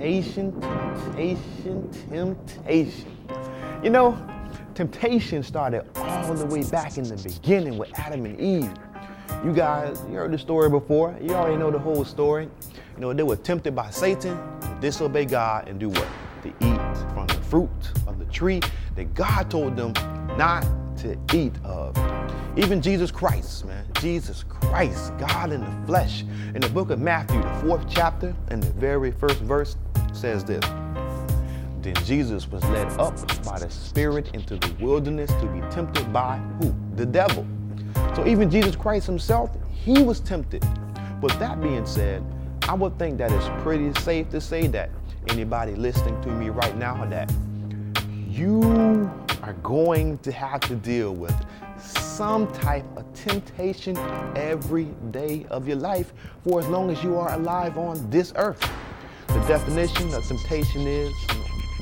Temptation. You know, temptation started all the way back in the beginning with Adam and Eve. You guys, you heard the story before. You already know the whole story. You know, they were tempted by Satan to disobey God and do what? To eat from the fruit of the tree that God told them not to eat of. Even Jesus Christ, man, Jesus Christ, God in the flesh. In the book of Matthew, the 4th chapter, and the very first verse says this. Then Jesus was led up by the Spirit into the wilderness to be tempted by who? The devil. So even Jesus Christ himself, he was tempted. With that being said, I would think that it's pretty safe to say that anybody listening to me right now, that you are going to have to deal with some type of temptation every day of your life for as long as you are alive on this earth. The definition of temptation is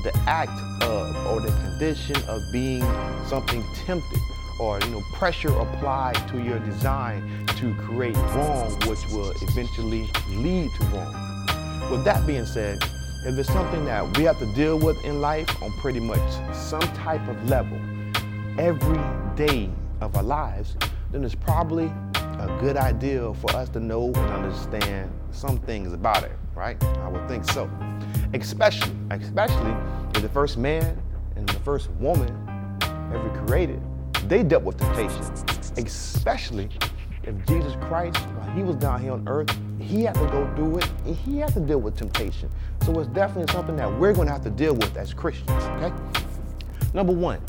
the act of or the condition of being something tempted, or pressure applied to your design to create wrong, which will eventually lead to wrong. With that being said, if it's something that we have to deal with in life on pretty much some type of level every day of our lives, then it's probably a good idea for us to know and understand some things about it, right? I would think so. Especially if the first man and the first woman ever created, they dealt with temptation. Especially if Jesus Christ, while he was down here on earth, he had to go through it and he had to deal with temptation. So it's definitely something that we're going to have to deal with as Christians, okay? Number one,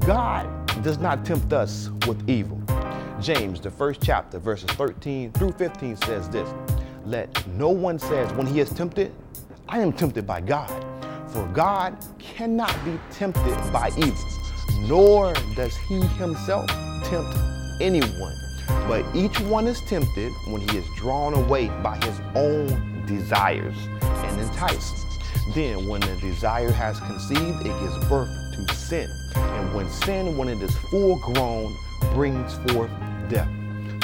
God does not tempt us with evil. James, the 1st chapter, verses 13 through 15 says this. Let no one says when he is tempted, I am tempted by God. For God cannot be tempted by evil, nor does he himself tempt anyone. But each one is tempted when he is drawn away by his own desires and enticed. Then when the desire has conceived, it gives birth to sin. And when sin, when it is full grown, brings forth death.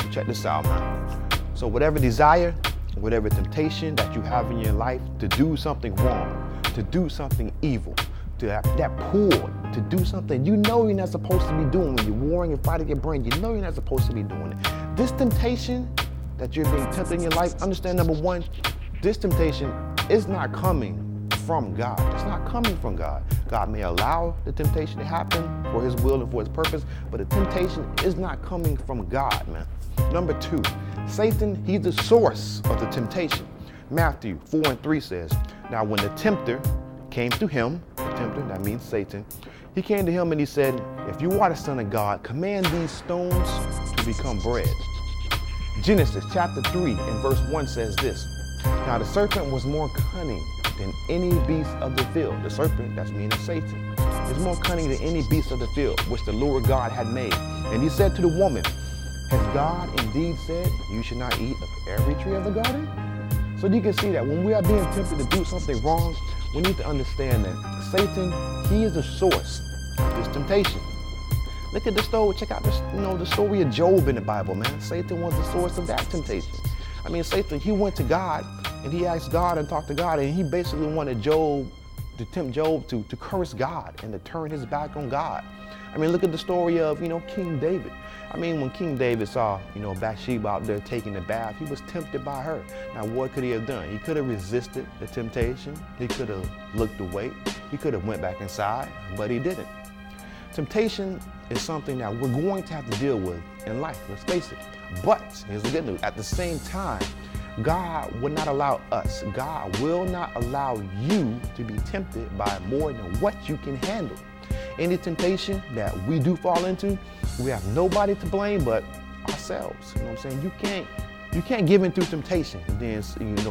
So check this out, man. So whatever desire, whatever temptation that you have in your life to do something wrong, to do something evil, to have that pull, to do something you know you're not supposed to be doing when you're warring and fighting your brain, you know you're not supposed to be doing it. This temptation that you're being tempted in your life, understand number one, this temptation is not coming from God. It's not coming from God. God may allow the temptation to happen for his will and for his purpose, but the temptation is not coming from God, man. Number two, Satan, he's the source of the temptation. Matthew 4:3 says, now when the tempter came to him, the tempter, that means Satan, he came to him and he said, if you are the Son of God, command these stones to become bread. Genesis chapter 3 and verse 1 says this, now the serpent was more cunning than any beast of the field. The serpent, that's meaning Satan, is more cunning than any beast of the field, which the Lord God had made. And he said to the woman, has God indeed said you should not eat of every tree of the garden? So you can see that when we are being tempted to do something wrong, we need to understand that Satan, he is the source of this temptation. Look at the story, check out this, the story of Job in the Bible, man. Satan was the source of that temptation. I mean, Satan, he went to God and he asked God and talked to God, and he basically wanted Job to tempt Job to curse God and to turn his back on God. I mean, look at the story of, King David. I mean, when King David saw, Bathsheba out there taking a bath, he was tempted by her. Now, what could he have done? He could have resisted the temptation. He could have looked away. He could have went back inside, but he didn't. Temptation is something that we're going to have to deal with in life, let's face it. But here's the good news. At the same time, God will not allow us, God will not allow you to be tempted by more than what you can handle. Any temptation that we do fall into, we have nobody to blame but ourselves. You know what I'm saying? You can't give in through temptation and then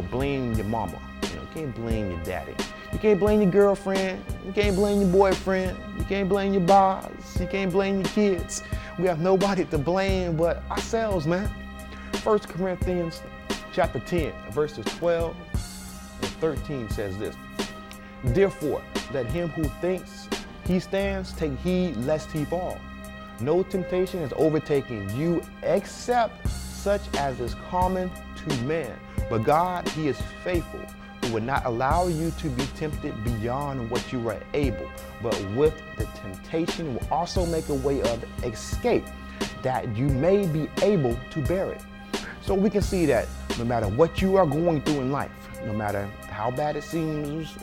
blame your mama. You can't blame your daddy. You can't blame your girlfriend. You can't blame your boyfriend. You can't blame your boss. You can't blame your kids. We have nobody to blame but ourselves, man. 1 Corinthians chapter 10, verses 12 and 13 says this. Therefore, let him who thinks he stands take heed lest he fall. No temptation has overtaken you except such as is common to man. But God, he is faithful, He will not allow you to be tempted beyond what you are able, but with the temptation will also make a way of escape that you may be able to bear it. So we can see that no matter what you are going through in life, no matter how bad it seems,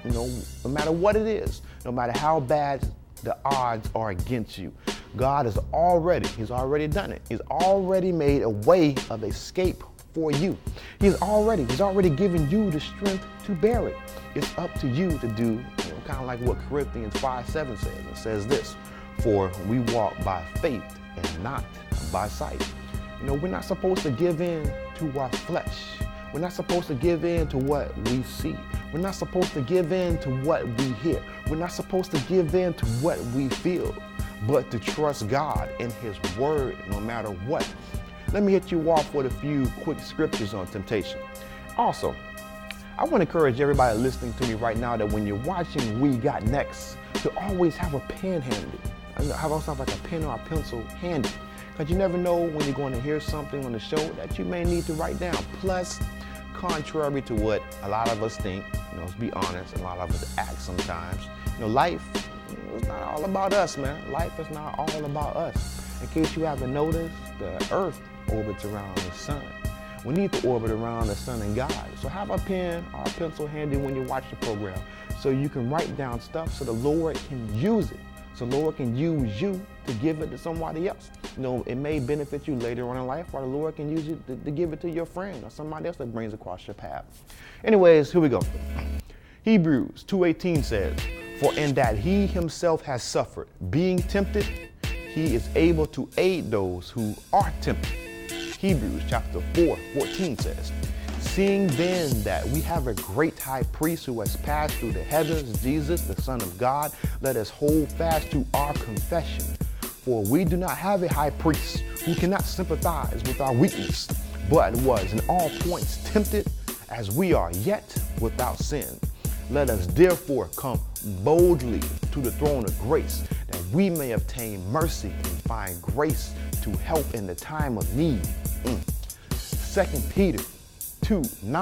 no matter what it is, no matter how bad the odds are against you, God He's already done it. He's already made a way of escape for you. He's already given you the strength to bear it. It's up to you to do, kind of like what Corinthians 5:7 says. It says this, for we walk by faith and not by sight. We're not supposed to give in to our flesh. We're not supposed to give in to what we see. We're not supposed to give in to what we hear. We're not supposed to give in to what we feel, but to trust God and His word no matter what. Let me hit you off with a few quick scriptures on temptation. Also, I want to encourage everybody listening to me right now that when you're watching We Got Next, to always have a pen handy. Have also like a pen or a pencil handy. Because you never know when you're going to hear something on the show that you may need to write down. Plus, contrary to what a lot of us think, let's be honest, and a lot of us act sometimes, life is not all about us, man. Life is not all about us. In case you haven't noticed, the earth orbits around the sun. We need to orbit around the sun and God. So have a pen or a pencil handy when you watch the program so you can write down stuff so the Lord can use it. So the Lord can use you to give it to somebody else. It may benefit you later on in life, or the Lord can use it to give it to your friend or somebody else that brings across your path. Anyways, here we go. Hebrews 2:18 says, for in that He Himself has suffered, being tempted, He is able to aid those who are tempted. Hebrews chapter 4:14 says, seeing then that we have a great high priest who has passed through the heavens, Jesus, the Son of God, let us hold fast to our confession. For we do not have a high priest who cannot sympathize with our weakness, but was in all points tempted as we are, yet without sin. Let us therefore come boldly to the throne of grace, that we may obtain mercy and find grace to help in the time of need. 2 Peter 2:9